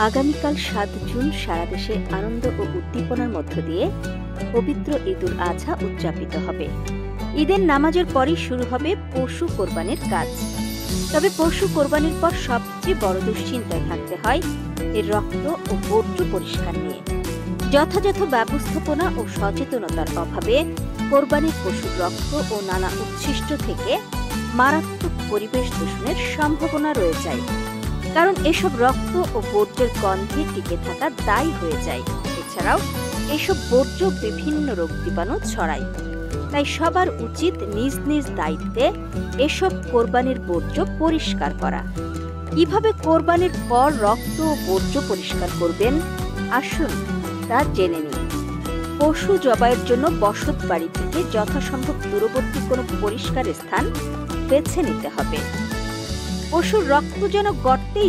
আগামীকাল ৭ জুন সারা দেশে আনন্দ ও উদ্দীপনার মধ্য দিয়ে পবিত্র ঈদুল আজহা উদযাপিত হবে। ঈদের নামাজের পরই শুরু হবে পশু কোরবানির কাজ। তবে পশু কোরবানির পর সবচেয়ে বড় দুশ্চিন্তায় থাকতে হয় এর রক্ত ও বর্জ্য পরিষ্কার নিয়ে। যথাযথ ব্যবস্থাপনা ও সচেতনতার অভাবে কোরবানির পশুর রক্ত ও নানা উচ্ছিষ্ট থেকে মারাত্মক পরিবেশ দূষণের সম্ভাবনা রয়ে যায়, কারণ এসব রক্ত ও বর্জ্যের গন্ধে টিকে থাকা দায়ী হয়ে যায়। এছাড়াও এসব বর্জ্য বিভিন্ন রোগ জীবাণু ছড়ায়। তাই সবার উচিত নিজ নিজ দায়িত্বে এসব কোরবানির বর্জ্য পরিষ্কার করা। কিভাবে কোরবানির পর রক্ত ও বর্জ্য পরিষ্কার করবেন, আসুন তা জেনে নিন। পশু জবাইয়ের জন্য বসত বাড়ি থেকে যথাসম্ভব দূরবর্তী কোনো পরিষ্কার স্থান বেছে নিতে হবে। পশুর রক্ত যেন গর্তেই